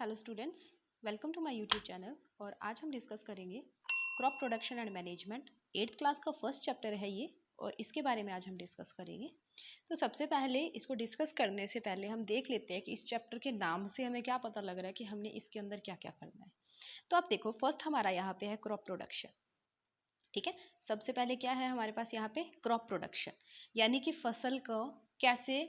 Hello students, welcome to my YouTube channel. और आज हम डिस्कस करेंगे crop production and management. 8th class का फर्स्ट चैप्टर है ये, और इसके बारे में आज हम डिस्कस करेंगे। तो सबसे पहले इसको डिस्कस करने से पहले हम देख लेते हैं कि इस चैप्टर के नाम से हमें क्या पता लग रहा है कि हमने इसके अंदर क्या क्या करना है। तो आप देखो, फर्स्ट हमारा यहाँ पे है क्रॉप प्रोडक्शन। ठीक है, सबसे पहले क्या है हमारे पास यहाँ पे क्रॉप प्रोडक्शन, यानी कि फसल को कैसे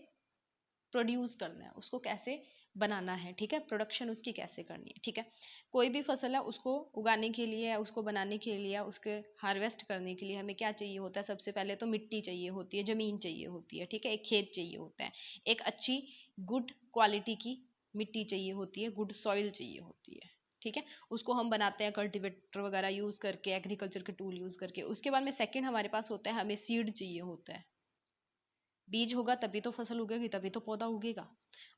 प्रोड्यूस करना है, उसको कैसे बनाना है। ठीक है, प्रोडक्शन उसकी कैसे करनी है। ठीक है, कोई भी फसल है उसको उगाने के लिए, उसको बनाने के लिए, उसके हार्वेस्ट करने के लिए हमें क्या चाहिए होता है। सबसे पहले तो मिट्टी चाहिए होती है, ज़मीन चाहिए होती है। ठीक है, एक खेत चाहिए होता है, एक अच्छी गुड क्वालिटी की मिट्टी चाहिए होती है, गुड सॉइल चाहिए होती है। ठीक है, उसको हम बनाते हैं कल्टीवेटर वगैरह यूज़ करके, एग्रीकल्चर के टूल यूज़ करके। उसके बाद में सेकेंड हमारे पास होता है, हमें सीड चाहिए होता है। बीज होगा तभी तो फसल उगेगी, तभी तो पौधा उगेगा।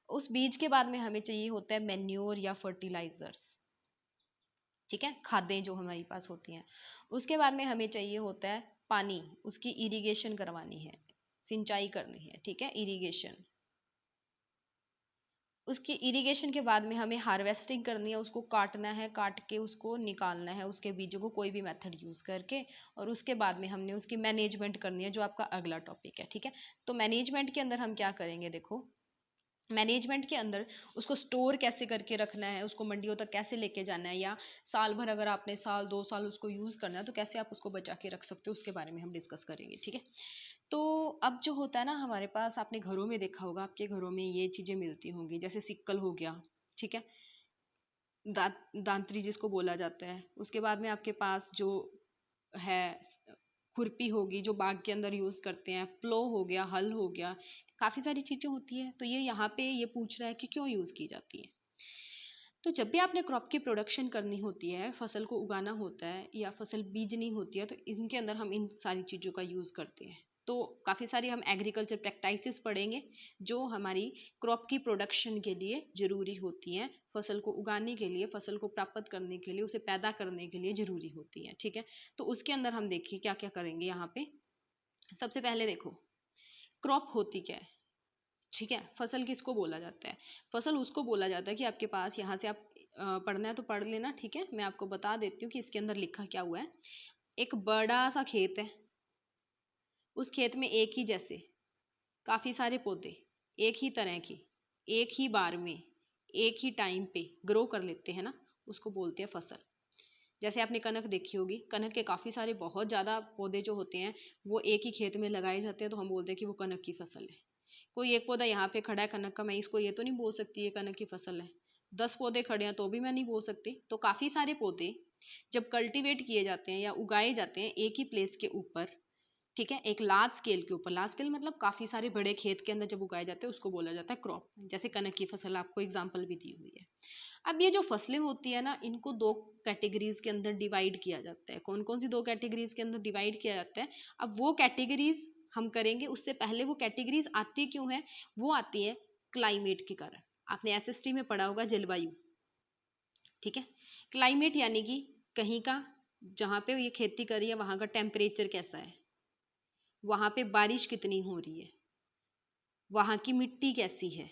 उस बीज के बाद में हमें चाहिए होता है मैन्योर या फर्टिलाइजर्स। ठीक है, खादें जो हमारे पास होती हैं। उसके बाद में हमें चाहिए होता है पानी, उसकी इरिगेशन करवानी है, सिंचाई करनी है। ठीक है, इरिगेशन। उसकी इरिगेशन के बाद में हमें हार्वेस्टिंग करनी है, उसको काटना है, काट के उसको निकालना है, उसके बीजों को कोई भी मेथड यूज़ करके। और उसके बाद में हमने उसकी मैनेजमेंट करनी है, जो आपका अगला टॉपिक है। ठीक है, तो मैनेजमेंट के अंदर हम क्या करेंगे, देखो मैनेजमेंट के अंदर उसको स्टोर कैसे करके रखना है, उसको मंडियों तक कैसे लेके जाना है, या साल भर अगर आपने साल 2 साल उसको यूज़ करना है तो कैसे आप उसको बचा के रख सकते हो, उसके बारे में हम डिस्कस करेंगे। ठीक है, तो अब जो होता है ना हमारे पास, आपने घरों में देखा होगा, आपके घरों में ये चीज़ें मिलती होंगी, जैसे सिक्कल हो गया। ठीक है, दांत्री जिसको बोला जाता है। उसके बाद में आपके पास जो है खुरपी होगी, जो बाग के अंदर यूज़ करते हैं। प्लो हो गया, हल हो गया, काफ़ी सारी चीज़ें होती हैं। तो ये यहाँ पे ये पूछ रहा है कि क्यों यूज़ की जाती है। तो जब भी आपने क्रॉप की प्रोडक्शन करनी होती है, फसल को उगाना होता है या फसल बीजनी होती है, तो इनके अंदर हम इन सारी चीज़ों का यूज़ करते हैं। तो काफ़ी सारी हम एग्रीकल्चर प्रैक्टिसेस पढ़ेंगे जो हमारी क्रॉप की प्रोडक्शन के लिए ज़रूरी होती हैं, फसल को उगाने के लिए, फसल को प्राप्त करने के लिए, उसे पैदा करने के लिए ज़रूरी होती हैं। ठीक है, तो उसके अंदर हम देखिए क्या क्या करेंगे यहाँ पे। सबसे पहले देखो, क्रॉप होती क्या है। ठीक है, फसल किसको बोला जाता है। फसल उसको बोला जाता है कि आपके पास यहाँ से आप पढ़ना है तो पढ़ लेना। ठीक है, मैं आपको बता देती हूँ कि इसके अंदर लिखा क्या हुआ है। एक बड़ा सा खेत है, उस खेत में एक ही जैसे काफ़ी सारे पौधे, एक ही तरह के, एक ही बार में, एक ही टाइम पे ग्रो कर लेते हैं ना, उसको बोलते हैं फसल। जैसे आपने कनक देखी होगी, कनक के काफ़ी सारे बहुत ज़्यादा पौधे जो होते हैं वो एक ही खेत में लगाए जाते हैं, तो हम बोलते हैं कि वो कनक की फसल है। कोई एक पौधा यहाँ पे खड़ा है कनक का, मैं इसको ये तो नहीं बोल सकती ये कनक की फसल है। 10 पौधे खड़े हैं तो भी मैं नहीं बोल सकती। तो काफ़ी सारे पौधे जब कल्टीवेट किए जाते हैं या उगाए जाते हैं एक ही प्लेस के ऊपर, ठीक है, एक लार्ज स्केल के ऊपर, लार्ज स्केल मतलब काफ़ी सारे बड़े खेत के अंदर जब उगाए जाते हैं, उसको बोला जाता है क्रॉप। जैसे कनक की फसल आपको एग्जाम्पल भी दी हुई है। अब ये जो फसलें होती है ना, इनको 2 कैटेगरीज के अंदर डिवाइड किया जाता है। कौन कौन सी 2 कैटेगरीज के अंदर डिवाइड किया जाता है, अब वो कैटेगरीज हम करेंगे। उससे पहले वो कैटेगरीज आती क्यों है, वो आती है क्लाइमेट के कारण। आपने एसएसटी में पढ़ा होगा जलवायु। ठीक है, क्लाइमेट यानी कि कहीं का, जहाँ पे ये खेती करी है वहाँ का टेम्परेचर कैसा है, वहाँ पे बारिश कितनी हो रही है, वहाँ की मिट्टी कैसी है।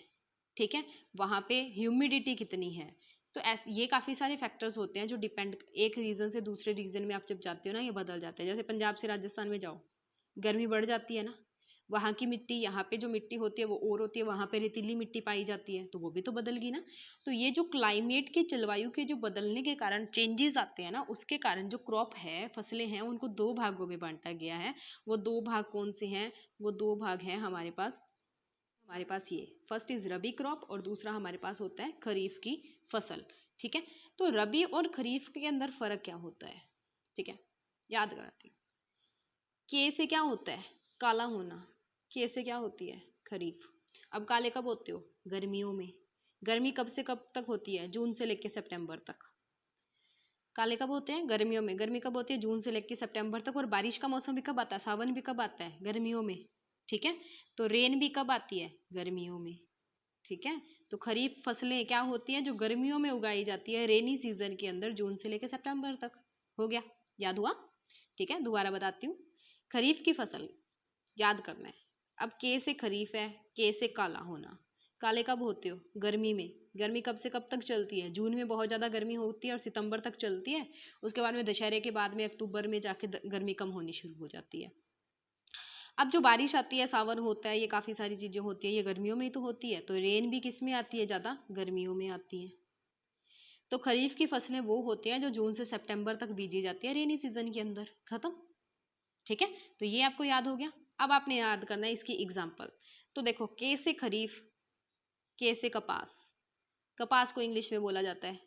ठीक है, वहाँ पे ह्यूमिडिटी कितनी है। तो ऐसे ये काफ़ी सारे फैक्टर्स होते हैं जो डिपेंड, एक रीजन से दूसरे रीजन में आप जब जाते हो ना, ये बदल जाते हैं। जैसे पंजाब से राजस्थान में जाओ, गर्मी बढ़ जाती है ना, वहाँ की मिट्टी, यहाँ पे जो मिट्टी होती है वो और होती है, वहाँ पे रेतीली मिट्टी पाई जाती है, तो वो भी तो बदलगी ना। तो ये जो क्लाइमेट के, जलवायु के जो बदलने के कारण चेंजेस आते हैं ना, उसके कारण जो क्रॉप है, फसलें हैं, उनको 2 भागों में बांटा गया है। वो 2 भाग कौन से हैं, वो 2 भाग हैं हमारे पास ये फर्स्ट इज रबी क्रॉप और दूसरा हमारे पास होता है खरीफ की फसल। ठीक है, तो रबी और खरीफ के अंदर फर्क क्या होता है। ठीक है, याद कराती हूँ। के से क्या होता है, काला होना। के से क्या होती है, खरीफ। अब काले कब होते हो, गर्मियों में। गर्मी कब से कब तक होती है, जून से लेकर सितंबर तक। काले कब होते हैं, गर्मियों में। गर्मी कब होती है, जून से लेकर सितंबर तक। और बारिश का मौसम भी कब आता है, सावन भी कब आता है, गर्मियों में। ठीक है, तो रेन भी कब आती है, गर्मियों में। ठीक है, तो खरीफ फसलें क्या होती हैं, जो गर्मियों में उगाई जाती है, रेनी सीजन के अंदर, जून से लेकर सितंबर तक। हो गया, याद हुआ। ठीक है, दोबारा बताती हूँ। खरीफ की फसल याद करना है। अब के से खरीफ है, के से काला होना, काले कब होते हो? गर्मी में। गर्मी कब से कब तक चलती है? जून में बहुत ज़्यादा गर्मी होती है और सितंबर तक चलती है। उसके बाद में दशहरे के बाद में अक्टूबर में जाके गर्मी कम होनी शुरू हो जाती है। अब जो बारिश आती है, सावन होता है, ये काफ़ी सारी चीज़ें होती है, ये गर्मियों में ही तो होती है। तो रेन भी किस में आती है ज़्यादा? गर्मियों में आती है। तो खरीफ की फसलें वो होती हैं जो जून से सितंबर तक बीजी जाती है रेनी सीजन के अंदर। खत्म। ठीक है, तो ये आपको याद हो गया। अब आपने याद करना है इसकी एग्जाम्पल। तो देखो, के से खरीफ, के से कपास। कपास को इंग्लिश में बोला जाता है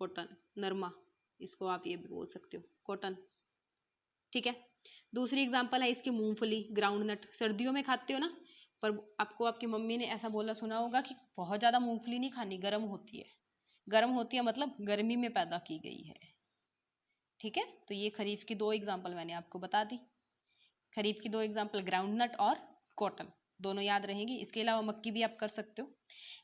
कॉटन, नरमा, इसको आप ये भी बोल सकते हो कॉटन। ठीक है, दूसरी एग्जाम्पल है इसकी मूंगफली, ग्राउंड नट। सर्दियों में खाते हो ना, पर आपको आपकी मम्मी ने ऐसा बोला सुना होगा कि बहुत ज्यादा मूंगफली नहीं खानी, गर्म होती है। गर्म होती है मतलब गर्मी में पैदा की गई है। ठीक है, तो ये खरीफ की दो एग्जाम्पल मैंने आपको बता दी। खरीफ की दो एग्जाम्पल ग्राउंड नट और कॉटन, दोनों याद रहेंगी। इसके अलावा मक्की भी आप कर सकते हो।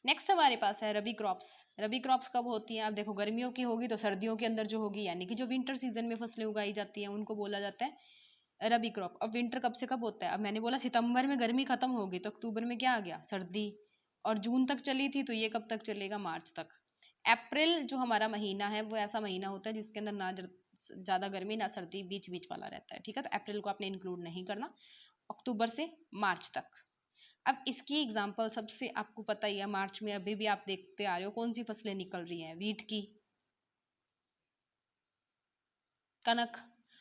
नेक्स्ट हमारे पास है रबी क्रॉप्स। रबी क्रॉप्स कब होती हैं? आप देखो, गर्मियों की होगी तो सर्दियों के अंदर जो होगी, यानी कि जो विंटर सीजन में फसलें उगाई जाती हैं उनको बोला जाता है रबी क्रॉप। अब विंटर कब से कब होता है? अब मैंने बोला सितंबर में गर्मी खत्म होगी तो अक्टूबर में क्या आ गया? सर्दी। और जून तक चली थी तो ये कब तक चलेगा? मार्च तक। अप्रैल जो हमारा महीना है वो ऐसा महीना होता है जिसके अंदर ना ज्यादा गर्मी ना सर्दी, बीच बीच वाला रहता है। ठीक है, तो अप्रैल को आपने इंक्लूड नहीं करना। अक्टूबर से मार्च तक। अब इसकी एग्जाम्पल सबसे आपको पता ही है, मार्च में अभी भी आप देखते आ रहे हो कौन सी फसलें निकल रही हैं? वीट की, कनक।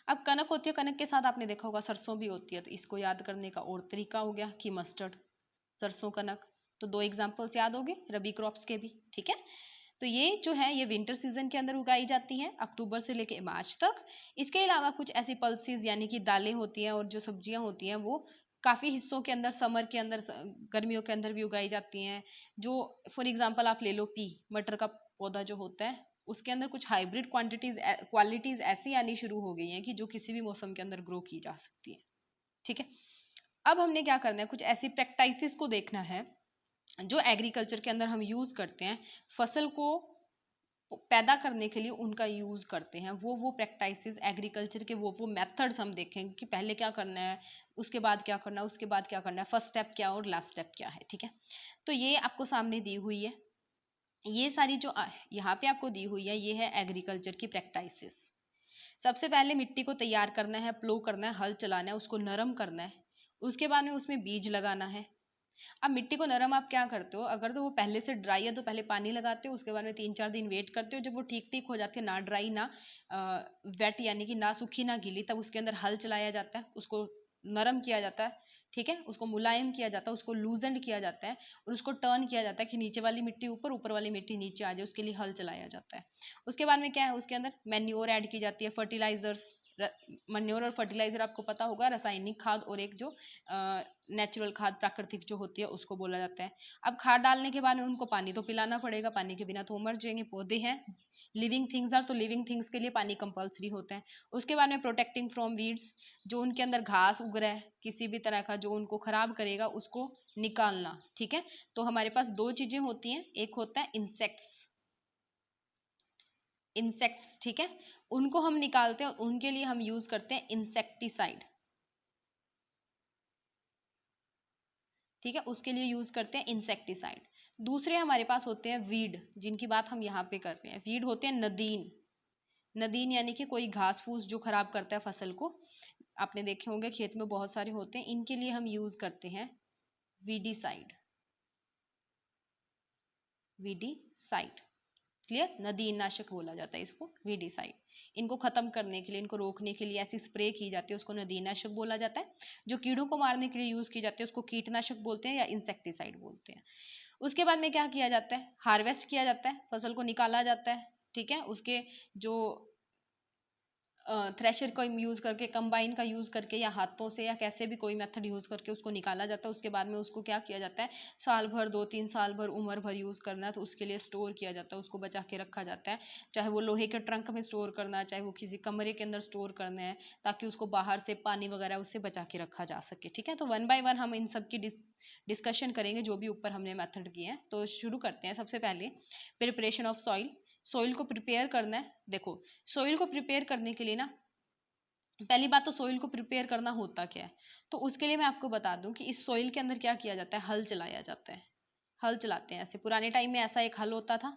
अब कनक होती है, कनक के साथ आपने देखा होगा सरसों भी होती है, तो इसको याद करने का और तरीका हो गया कि मस्टर्ड, सरसों, कनक। तो दो एग्जाम्पल्स याद हो गए रबी क्रॉप्स के भी। ठीक है, तो ये जो है ये विंटर सीजन के अंदर उगाई जाती हैं अक्टूबर से लेके मार्च तक। इसके अलावा कुछ ऐसी पल्सेस यानी कि दालें होती हैं और जो सब्जियां होती हैं वो काफ़ी हिस्सों के अंदर, समर के अंदर, गर्मियों के अंदर भी उगाई जाती हैं। जो फॉर एग्जांपल आप ले लो पी, मटर का पौधा जो होता है, उसके अंदर कुछ हाइब्रिड क्वालिटीज ऐसी आनी शुरू हो गई हैं कि जो किसी भी मौसम के अंदर ग्रो की जा सकती है। ठीक है, अब हमने क्या करना है, कुछ ऐसी प्रैक्टिसेस को देखना है जो एग्रीकल्चर के अंदर हम यूज करते हैं, फसल को पैदा करने के लिए उनका यूज करते हैं। वो प्रैक्टिसेस एग्रीकल्चर के, वो मेथड्स हम देखेंगे कि पहले क्या करना है, उसके बाद क्या करना है, उसके बाद क्या करना है, फर्स्ट स्टेप क्या और लास्ट स्टेप क्या है। ठीक है, तो ये आपको सामने दी हुई है। ये सारी जो यहाँ पे आपको दी हुई है ये है एग्रीकल्चर की प्रैक्टिसेस। सबसे पहले मिट्टी को तैयार करना है, प्लो करना है, हल चलाना है, उसको नरम करना है। उसके बाद में उसमें बीज लगाना है। अब मिट्टी को नरम आप क्या करते हो, अगर तो वो पहले से ड्राई है तो पहले पानी लगाते हो, उसके बाद में 3-4 दिन वेट करते हो, जब वो ठीक ठीक हो जाती है, ना ड्राई ना वेट, यानी कि ना सूखी ना गीली, तब उसके अंदर हल चलाया जाता है, उसको नरम किया जाता है। ठीक है, उसको मुलायम किया जाता है, उसको लूजेंड किया जाता है और उसको टर्न किया जाता है कि नीचे वाली मिट्टी ऊपर, ऊपर वाली मिट्टी नीचे आ जाए, उसके लिए हल चलाया जाता है। उसके बाद में क्या है, उसके अंदर मैन्योर ऐड की जाती है, फर्टिलाइजर्स। मैन्योर और फर्टिलाइजर आपको पता होगा, रासायनिक खाद और एक जो नेचुरल खाद, प्राकृतिक जो होती है, उसको बोला जाता है। अब खाद डालने के बाद में उनको पानी तो पिलाना पड़ेगा, पानी के बिना तो मर जाएंगे, पौधे हैं, लिविंग थिंग्स आर, तो लिविंग थिंग्स के लिए पानी कंपलसरी होता है। उसके बाद में प्रोटेक्टिंग फ्रॉम वीड्स, जो उनके अंदर घास उग रहा है किसी भी तरह का जो उनको खराब करेगा उसको निकालना। ठीक है, तो हमारे पास दो चीजें होती हैं, एक होता है इंसेक्ट्स। ठीक है, उनको हम निकालते हैं, उनके लिए हम यूज करते हैं इंसेक्टिसाइड। ठीक है, उसके लिए यूज करते हैं इंसेक्टिसाइड। दूसरे हमारे पास होते हैं वीड, जिनकी बात हम यहाँ पे कर रहे हैं। वीड होते हैं नदीन। नदीन यानी कि कोई घास फूस जो खराब करता है फसल को, आपने देखे होंगे खेत में बहुत सारे होते हैं, इनके लिए हम यूज करते हैं वीडीसाइड। वीडीसाइड, क्लियर, नदीन नाशक बोला जाता है इसको, वीडीसाइड। इनको खत्म करने के लिए, इनको रोकने के लिए ऐसी स्प्रे की जाती है, उसको नदीनाशक बोला जाता है। जो कीड़ों को मारने के लिए यूज की जाती है उसको कीटनाशक बोलते हैं या इंसेक्टिसाइड बोलते हैं। उसके बाद में क्या किया जाता है, हार्वेस्ट किया जाता है, फसल को निकाला जाता है। ठीक है, उसके जो थ्रेशर का यूज करके, कंबाइन का यूज करके, या हाथों से, या कैसे भी कोई मेथड यूज करके उसको निकाला जाता है। उसके बाद में उसको क्या किया जाता है, साल भर, 2-3 साल भर, उम्र भर यूज करना है तो उसके लिए स्टोर किया जाता है, उसको बचा के रखा जाता है। चाहे वो लोहे के ट्रंक में स्टोर करना है, चाहे वो किसी कमरे के अंदर स्टोर करना है, ताकि उसको बाहर से पानी वगैरह उससे बचा के रखा जा सके। ठीक है, तो 1 बाय 1 हम इन सब की डिस्कशन करेंगे जो भी ऊपर हमने मेथड किए हैं। तो शुरू करते हैं। सबसे पहले प्रिपरेशन ऑफ सॉइल। सॉइल को प्रिपेयर करना है। देखो, सॉइल को प्रिपेयर करने के लिए ना, पहली बात तो सॉइल को प्रिपेयर करना होता क्या है, तो उसके लिए मैं आपको बता दूं कि इस सॉइल के अंदर क्या किया जाता है, हल चलाया जाता है। हल चलाते हैं ऐसे। पुराने टाइम में ऐसा एक हल होता था,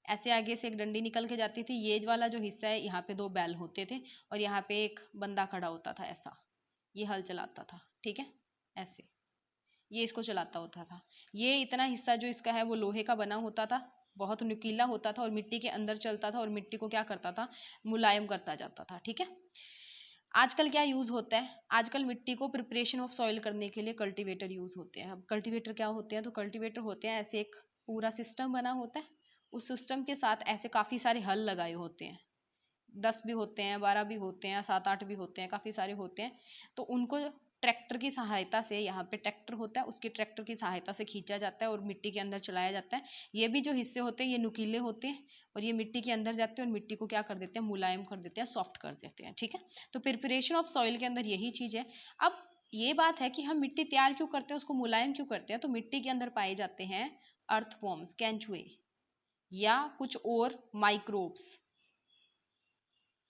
ऐसे आगे से एक डंडी निकल के जाती थी, ये वाला जो हिस्सा है यहाँ पे 2 बैल होते थे और यहाँ पे एक बंदा खड़ा होता था ऐसा, ये हल चलाता था, ठीक है, ऐसे ये इसको चलाता होता था। ये इतना हिस्सा जो इसका है वो लोहे का बना होता था, बहुत नुकीला होता था और मिट्टी के अंदर चलता था और मिट्टी को क्या करता था, मुलायम करता जाता था, ठीक है। आजकल क्या यूज होता है, आजकल मिट्टी को प्रिपरेशन ऑफ सॉइल करने के लिए कल्टीवेटर यूज होते हैं। अब कल्टीवेटर क्या होते हैं, तो कल्टीवेटर होते हैं ऐसे एक पूरा सिस्टम बना होता है, उस सिस्टम के साथ ऐसे काफी सारे हल लगाए होते हैं, 10 भी होते हैं, 12 भी होते हैं, 7-8 भी होते हैं, काफी सारे होते हैं। तो उनको ट्रैक्टर की सहायता से, यहाँ पे ट्रैक्टर होता है, उसके ट्रैक्टर की सहायता से खींचा जाता है और मिट्टी के अंदर चलाया जाता है। ये भी जो हिस्से होते हैं ये नुकीले होते हैं और ये मिट्टी के अंदर जाते हैं और मिट्टी को क्या कर देते हैं, मुलायम कर देते हैं, सॉफ्ट कर देते हैं, ठीक है। तो प्रिपरेशन ऑफ सॉइल के अंदर यही चीज है। अब ये बात है कि हम मिट्टी तैयार क्यों करते हैं, उसको मुलायम क्यों करते हैं, तो मिट्टी के अंदर पाए जाते हैं अर्थवॉर्म्स, केंचुए या कुछ और माइक्रोब्स,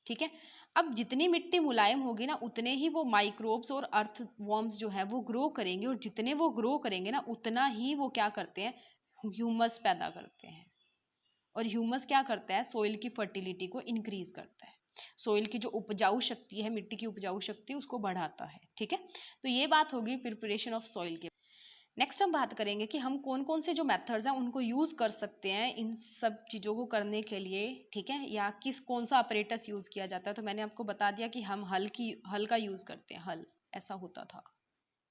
ठीक है। अब जितनी मिट्टी मुलायम होगी ना उतने ही वो माइक्रोब्स और अर्थवॉर्म्स जो है वो ग्रो करेंगे और जितने वो ग्रो करेंगे ना उतना ही वो क्या करते हैं, ह्यूमस पैदा करते हैं। और ह्यूमस क्या करता है, सोइल की फर्टिलिटी को इंक्रीज करता है, सोइल की जो उपजाऊ शक्ति है, मिट्टी की उपजाऊ शक्ति उसको बढ़ाता है, ठीक है। तो ये बात होगी प्रिपरेशन ऑफ सॉइल के। नेक्स्ट हम बात करेंगे कि हम कौन कौन से जो मेथड्स हैं उनको यूज कर सकते हैं इन सब चीज़ों को करने के लिए, ठीक है, या किस कौन सा अपरेटस यूज किया जाता है। तो मैंने आपको बता दिया कि हम हल का यूज करते हैं, हल ऐसा होता था,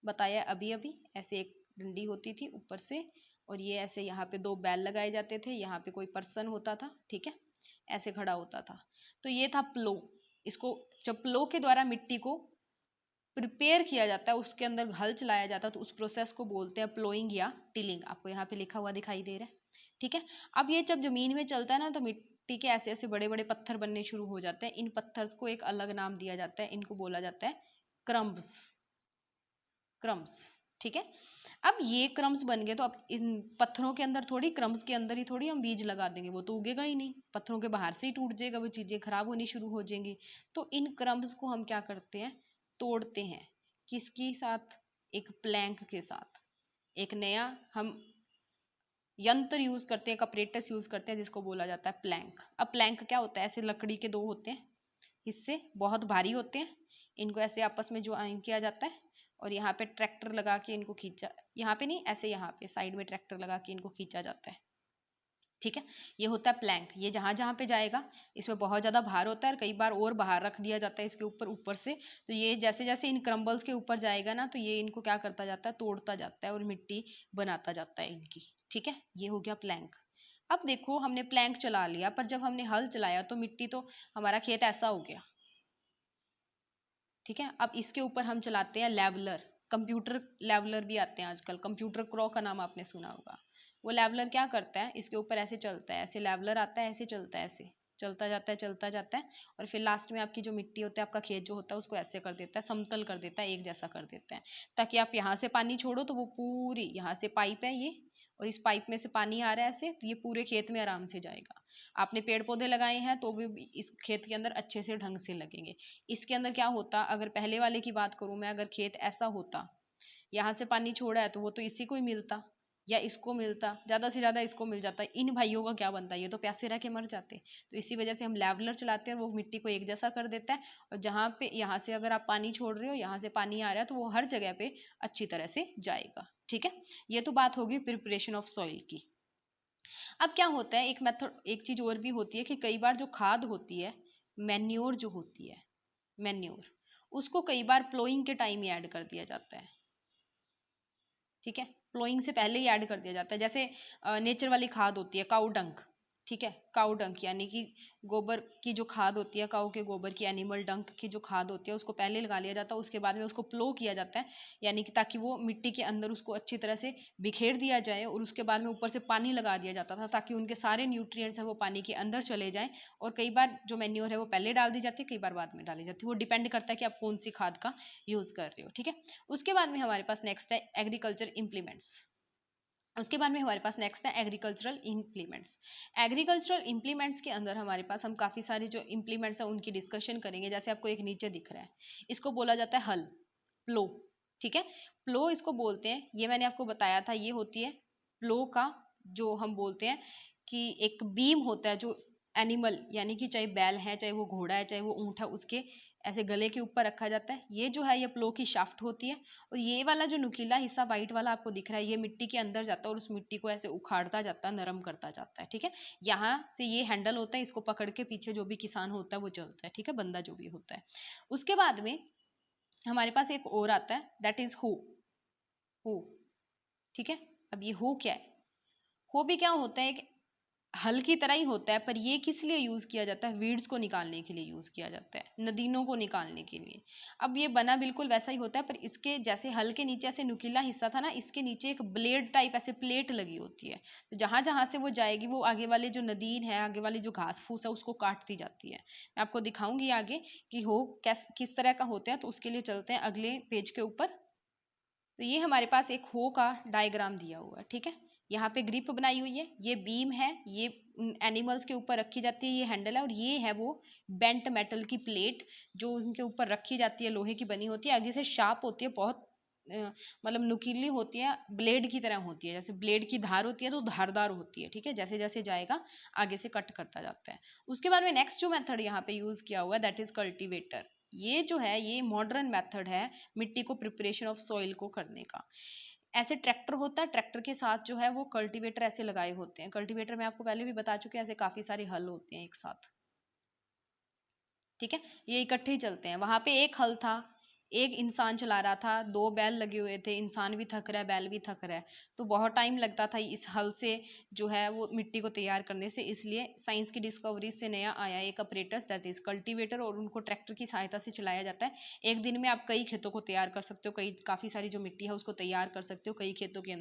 बताया अभी अभी, ऐसे एक डंडी होती थी ऊपर से और ये ऐसे यहाँ पे 2 बैल लगाए जाते थे, यहाँ पे कोई पर्सन होता था, ठीक है, ऐसे खड़ा होता था। तो ये था प्लो। इसको जब प्लो के द्वारा मिट्टी को प्रिपेयर किया जाता है, उसके अंदर हल चलाया जाता है, तो उस प्रोसेस को बोलते हैं प्लोइंग या टिलिंग। आपको यहाँ पे लिखा हुआ दिखाई दे रहा है, ठीक है। अब ये जब जमीन में चलता है ना तो मिट्टी के ऐसे ऐसे बड़े बड़े पत्थर बनने शुरू हो जाते हैं। इन पत्थर को एक अलग नाम दिया जाता है, इनको बोला जाता है क्रम्ब्स, क्रम्स, ठीक है। अब ये क्रम्स बन गए तो अब इन पत्थरों के अंदर थोड़ी, क्रम्स के अंदर ही थोड़ी हम बीज लगा देंगे, वो तो उगेगा ही नहीं, पत्थरों के बाहर से ही टूट जाएगा, वो चीजें खराब होनी शुरू हो जाएंगी। तो इन क्रम्स को हम क्या करते हैं, तोड़ते हैं, किसके साथ, एक प्लैंक के साथ। एक नया हम यंत्र यूज करते हैं, एक अपरेटस यूज करते हैं जिसको बोला जाता है प्लैंक। अब प्लैंक क्या होता है, ऐसे लकड़ी के 2 होते हैं हिस्से, बहुत भारी होते हैं, इनको ऐसे आपस में ज्वाइन किया जाता है और यहाँ पे ट्रैक्टर लगा के इनको खींचा, यहाँ पे नहीं, ऐसे यहाँ पे साइड में ट्रैक्टर लगा के इनको खींचा जाता है, ठीक है। ये होता है प्लैंक। ये जहां जहां पे जाएगा इसमें बहुत ज्यादा भार होता है और कई बार और बाहर रख दिया जाता है इसके ऊपर, ऊपर से। तो ये जैसे जैसे इन क्रम्बल्स के ऊपर जाएगा ना तो ये इनको क्या करता जाता है, तोड़ता जाता है और मिट्टी बनाता जाता है इनकी, ठीक है। ये हो गया प्लैंक। अब देखो हमने प्लैंक चला लिया, पर जब हमने हल चलाया तो मिट्टी तो, हमारा खेत ऐसा हो गया, ठीक है। अब इसके ऊपर हम चलाते हैं लेवलर, कंप्यूटर लेवलर भी आते हैं आजकल, कंप्यूटर क्रॉ का नाम आपने सुना होगा। वो लेवलर क्या करता है, इसके ऊपर ऐसे चलता है, ऐसे लेवलर आता है, ऐसे चलता है, ऐसे चलता जाता है, चलता जाता है और फिर लास्ट में आपकी जो मिट्टी होता है, आपका खेत जो होता है उसको ऐसे कर देता है, समतल कर देता है, एक जैसा कर देता है, ताकि आप यहाँ से पानी छोड़ो तो वो पूरी, यहाँ से पाइप है ये और इस पाइप में से पानी आ रहा है ऐसे, तो ये पूरे खेत में आराम से जाएगा। आपने पेड़ पौधे लगाए हैं तो भी इस खेत के अंदर अच्छे से ढंग से लगेंगे। इसके अंदर क्या होता, अगर पहले वाले की बात करूं मैं, अगर खेत ऐसा होता, यहाँ से पानी छोड़ा है तो वो तो इसी को ही मिलता या इसको मिलता, ज्यादा से ज्यादा इसको मिल जाता, इन भाइयों का क्या बनता, ये तो प्यासे रह के मर जाते। तो इसी वजह से हम लेवलर चलाते हैं, वो मिट्टी को एक जैसा कर देता है और जहाँ पे, यहाँ से अगर आप पानी छोड़ रहे हो, यहाँ से पानी आ रहा है तो वो हर जगह पे अच्छी तरह से जाएगा, ठीक है। ये तो बात होगी प्रिपरेशन ऑफ सॉइल की। अब क्या होता है, एक मेथड, एक चीज और भी होती है कि कई बार जो खाद होती है, मैन्योर जो होती है, मैन्योर, उसको कई बार प्लोइंग के टाइम ही ऐड कर दिया जाता है, ठीक है। प्लोइंग से पहले ही ऐड कर दिया जाता है। जैसे नेचर वाली खाद होती है, काउ डंक, ठीक है, काउ डंक यानी कि गोबर की जो खाद होती है, काऊ के गोबर की, एनिमल डंक की जो खाद होती है उसको पहले लगा लिया जाता है, उसके बाद में उसको प्लो किया जाता है, यानी कि ताकि वो मिट्टी के अंदर उसको अच्छी तरह से बिखेर दिया जाए और उसके बाद में ऊपर से पानी लगा दिया जाता था ताकि उनके सारे न्यूट्रिएंट्स हैं वो पानी के अंदर चले जाएं। और कई बार जो मैन्योर है वो पहले डाल दी जाती है, कई बार बाद में डाली जाती है, वो डिपेंड करता है कि आप कौन सी खाद का यूज कर रहे हो, ठीक है। उसके बाद में हमारे पास नेक्स्ट है एग्रीकल्चर इम्प्लीमेंट्स। उसके बाद में हमारे पास नेक्स्ट है एग्रीकल्चरल इम्प्लीमेंट्स। एग्रीकल्चरल इम्प्लीमेंट्स के अंदर हमारे पास हम काफ़ी सारी जो इम्प्लीमेंट्स हैं उनकी डिस्कशन करेंगे। जैसे आपको एक नीचे दिख रहा है, इसको बोला जाता है हल, प्लो, ठीक है। प्लो इसको बोलते हैं, ये मैंने आपको बताया था, ये होती है प्लो का जो हम बोलते हैं कि एक बीम होता है जो एनिमल यानी कि चाहे बैल है, चाहे वो घोड़ा है, चाहे वो ऊंट है, उसके ऐसे गले के ऊपर रखा जाता है। ये जो है ये प्लो की शाफ्ट होती है। और ये वाला जो नुकीला हिस्सा वाइट वाला आपको दिख रहा है, ये मिट्टी के अंदर जाता है और उस मिट्टी को ऐसे उखाड़ता जाता है, नरम करता जाता है। ठीक है, यहाँ से ये हैंडल होता है, इसको पकड़ के पीछे जो भी किसान होता है वो चलता है। ठीक है, बंदा जो भी होता है। उसके बाद में हमारे पास एक और आता है, दैट इज हू। हू, ठीक है। अब ये हू क्या है? हू भी क्या होता है, एक हल की तरह ही होता है, पर ये किस लिए यूज किया जाता है? वीड्स को निकालने के लिए यूज किया जाता है, नदीनों को निकालने के लिए। अब ये बना बिल्कुल वैसा ही होता है, पर इसके जैसे हल के नीचे ऐसे नुकीला हिस्सा था ना, इसके नीचे एक ब्लेड टाइप ऐसे प्लेट लगी होती है। तो जहां जहां से वो जाएगी, वो आगे वाले जो नदीन है, आगे वाली जो घास फूस है, उसको काटती जाती है। मैं आपको दिखाऊंगी आगे कि हो किस तरह का होता है। तो उसके लिए चलते हैं अगले पेज के ऊपर। तो ये हमारे पास एक हो का डायग्राम दिया हुआ है। ठीक है, यहाँ पे ग्रिप बनाई हुई है, ये बीम है, ये एनिमल्स के ऊपर रखी जाती है, ये हैंडल है, और ये है वो बेंट मेटल की प्लेट जो उनके ऊपर रखी जाती है, लोहे की बनी होती है, आगे से शार्प होती है, बहुत मतलब नुकीली होती है, ब्लेड की तरह होती है। जैसे ब्लेड की धार होती है तो धारदार होती है। ठीक है, जैसे जैसे जाएगा आगे से कट करता जाता है। उसके बाद में नेक्स्ट जो मेथड यहाँ पे यूज किया हुआ है, दैट इज कल्टीवेटर। ये जो है ये मॉडर्न मेथड है मिट्टी को प्रिपरेशन ऑफ सॉइल को करने का। ऐसे ट्रैक्टर होता है, ट्रैक्टर के साथ जो है वो कल्टीवेटर ऐसे लगाए होते हैं। कल्टीवेटर मैं आपको पहले भी बता चुकी हूँ, ऐसे काफी सारे हल होते हैं एक साथ। ठीक है, ये इकट्ठे ही चलते हैं। वहां पे एक हल था, एक इंसान चला रहा था, दो बैल लगे हुए थे, इंसान भी थक रहा है, बैल भी थक रहा है, तो बहुत टाइम लगता था इस हल से जो है वो मिट्टी को तैयार करने से। इसलिए साइंस की डिस्कवरी से नया आया एक अपरेटस, दैट इज कल्टीवेटर, और उनको ट्रैक्टर की सहायता से चलाया जाता है। एक दिन में आप कई खेतों को तैयार कर सकते हो, कई काफी सारी जो मिट्टी है उसको तैयार कर सकते हो, कई खेतों के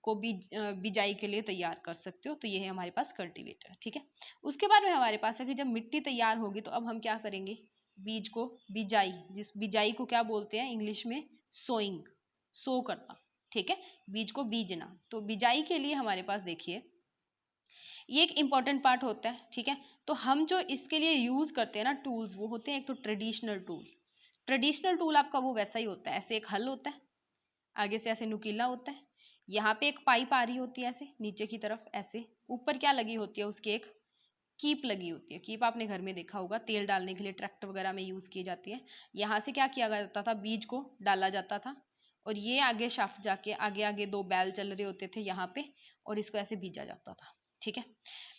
को भी बिजाई के लिए तैयार कर सकते हो। तो ये है हमारे पास कल्टीवेटर। ठीक है, उसके बाद में हमारे पास है कि जब मिट्टी तैयार होगी तो अब हम क्या करेंगे? बीज को बिजाई, जिस बिजाई को क्या बोलते हैं इंग्लिश में? सोइंग, सो करना। ठीक है, बीज को बीजना। तो बिजाई के लिए हमारे पास देखिए ये एक इंपॉर्टेंट पार्ट होता है। ठीक है, तो हम जो इसके लिए यूज करते हैं ना टूल्स, वो होते हैं एक तो ट्रेडिशनल टूल। ट्रेडिशनल टूल आपका वो वैसा ही होता है, ऐसे एक हल होता है, आगे से ऐसे नुकीला होता है, यहाँ पे एक पाइप आ रही होती है ऐसे नीचे की तरफ, ऐसे ऊपर क्या लगी होती है उसकी? एक कीप लगी होती है। कीप आपने घर में देखा होगा, तेल डालने के लिए ट्रैक्टर वगैरह में यूज की जाती है। यहाँ से क्या किया जाता था? बीज को डाला जाता था, और ये आगे शाफ्ट जाके आगे आगे दो बैल चल रहे होते थे यहाँ पे, और इसको ऐसे बीजा जाता था। ठीक है,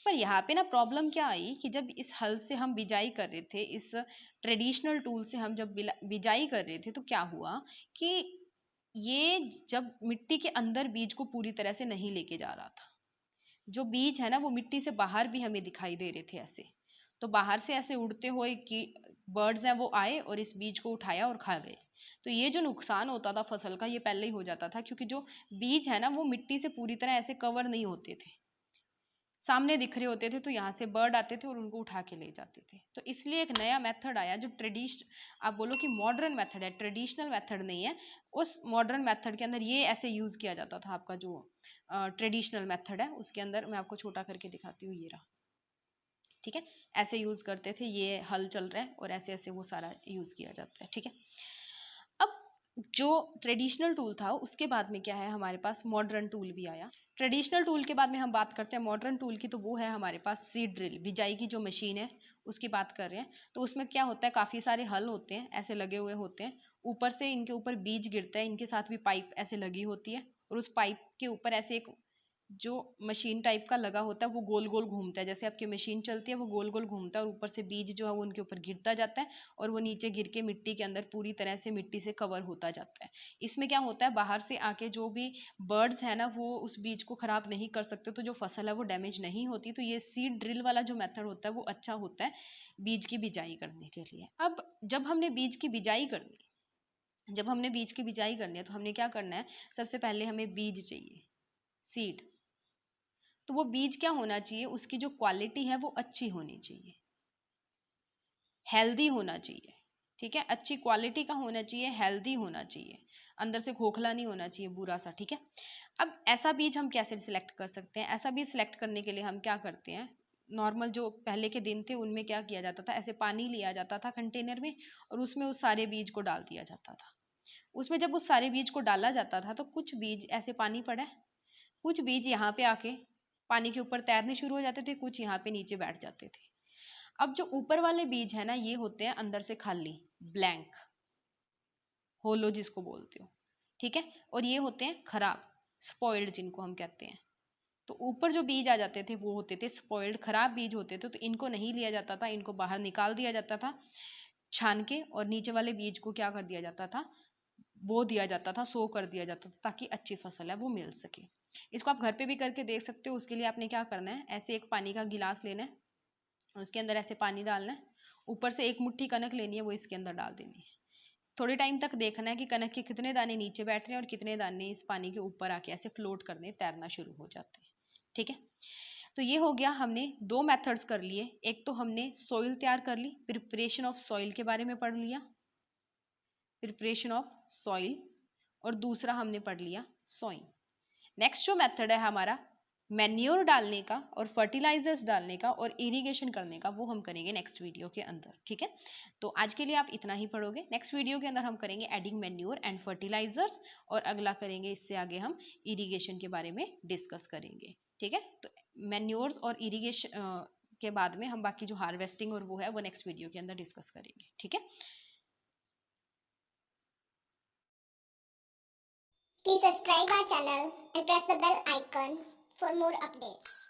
पर यहाँ पे ना प्रॉब्लम क्या आई कि जब इस हल से हम बिजाई कर रहे थे, इस ट्रेडिशनल टूल से हम जब बिजाई कर रहे थे, तो क्या हुआ कि ये जब मिट्टी के अंदर बीज को पूरी तरह से नहीं लेके जा रहा था। जो बीज है ना वो मिट्टी से बाहर भी हमें दिखाई दे रहे थे ऐसे। तो बाहर से ऐसे उड़ते हुए कि बर्ड्स हैं वो आए और इस बीज को उठाया और खा गए। तो ये जो नुकसान होता था फसल का, ये पहले ही हो जाता था, क्योंकि जो बीज है ना वो मिट्टी से पूरी तरह ऐसे कवर नहीं होते थे, सामने दिख रहे होते थे। तो यहाँ से बर्ड आते थे और उनको उठा के ले जाते थे। तो इसलिए एक नया मेथड आया जो आप बोलो कि मॉडर्न मेथड है, ट्रेडिशनल मेथड नहीं है। उस मॉडर्न मेथड के अंदर ये ऐसे यूज किया जाता था। आपका जो ट्रेडिशनल मेथड है उसके अंदर मैं आपको छोटा करके दिखाती हूँ, ये रहा। ठीक है, ऐसे यूज करते थे, ये हल चल रहा है और ऐसे ऐसे वो सारा यूज किया जाता है। ठीक है, अब जो ट्रेडिशनल टूल था उसके बाद में क्या है, हमारे पास मॉडर्न टूल भी आया। ट्रेडिशनल टूल के बाद में हम बात करते हैं मॉडर्न टूल की, तो वो है हमारे पास सीड ड्रिल, बिजाई की जो मशीन है उसकी बात कर रहे हैं। तो उसमें क्या होता है, काफ़ी सारे हल होते हैं ऐसे लगे हुए होते हैं, ऊपर से इनके ऊपर बीज गिरता है, इनके साथ भी पाइप ऐसे लगी होती है, और उस पाइप के ऊपर ऐसे एक जो मशीन टाइप का लगा होता है वो गोल गोल घूमता है। जैसे आपकी मशीन चलती है वो गोल गोल घूमता है, और ऊपर से बीज जो है वो उनके ऊपर गिरता जाता है, और वो नीचे गिर के मिट्टी के अंदर पूरी तरह से मिट्टी से कवर होता जाता है। इसमें क्या होता है, बाहर से आके जो भी बर्ड्स है ना वो उस बीज को खराब नहीं कर सकते, तो जो फसल है वो डैमेज नहीं होती। तो ये सीड ड्रिल वाला जो मेथड होता है वो अच्छा होता है बीज की बिजाई करने के लिए। अब जब हमने बीज की बिजाई करनी है तो हमने क्या करना है, सबसे पहले हमें बीज चाहिए, सीड। तो वो बीज क्या होना चाहिए, उसकी जो क्वालिटी है वो अच्छी होनी चाहिए, हेल्दी होना चाहिए। ठीक है, अच्छी क्वालिटी का होना चाहिए, हेल्दी होना चाहिए, अंदर से खोखला नहीं होना चाहिए बुरा सा। ठीक है, अब ऐसा बीज हम कैसे सिलेक्ट कर सकते हैं? ऐसा बीज सिलेक्ट करने के लिए हम क्या करते हैं, नॉर्मल जो पहले के दिन थे उनमें क्या किया जाता था, ऐसे पानी लिया जाता था कंटेनर में, और उसमें उस सारे बीज को डाल दिया जाता था। उसमें जब उस सारे बीज को डाला जाता था तो कुछ बीज ऐसे पानी पड़ा है, कुछ बीज यहाँ पे आके पानी के ऊपर तैरने शुरू हो जाते थे, कुछ यहाँ पे नीचे बैठ जाते थे। अब जो ऊपर वाले बीज है ना, ये होते हैं अंदर से खाली, ब्लैंक, होलो जिसको बोलते हो, ठीक है। और ये होते हैं खराब, स्पॉइल्ड जिनको हम कहते हैं। तो ऊपर जो बीज आ जाते थे वो होते थे स्पॉइल्ड, खराब बीज होते थे, तो इनको नहीं लिया जाता था, इनको बाहर निकाल दिया जाता था छान के, और नीचे वाले बीज को क्या कर दिया जाता था, बो दिया जाता था, सो कर दिया जाता था, ताकि अच्छी फसल है वो मिल सके। इसको आप घर पे भी करके देख सकते हो। उसके लिए आपने क्या करना है, ऐसे एक पानी का गिलास लेना है, उसके अंदर ऐसे पानी डालना है, ऊपर से एक मुट्ठी कनक लेनी है, वो इसके अंदर डाल देनी है। थोड़े टाइम तक देखना है कि कनक के कितने दाने नीचे बैठ रहे हैं और कितने दाने इस पानी के ऊपर आके ऐसे फ्लोट करने, तैरना शुरू हो जाते हैं, ठीक है। तो ये हो गया, हमने दो मेथड्स कर लिए। एक तो हमने सॉइल तैयार कर ली, प्रिपरेशन ऑफ सॉइल के बारे में पढ़ लिया, प्रिपरेशन ऑफ सॉइल, और दूसरा हमने पढ़ लिया सॉइंग। नेक्स्ट जो मेथड है हमारा मैन्योर डालने का और फर्टिलाइजर्स डालने का और इरिगेशन करने का, वो हम करेंगे नेक्स्ट वीडियो के अंदर, ठीक है। तो आज के लिए आप इतना ही पढ़ोगे। नेक्स्ट वीडियो के अंदर हम करेंगे एडिंग मैन्योर एंड फर्टिलाइजर्स, और अगला करेंगे इससे आगे हम इरिगेशन के बारे में डिस्कस करेंगे, ठीक है। तो मैन्योर्स और इरिगेशन के बाद में हम बाकी जो हार्वेस्टिंग और वो है वो नेक्स्ट वीडियो के अंदर डिस्कस करेंगे, ठीक है। Please subscribe our channel and press the bell icon for more updates.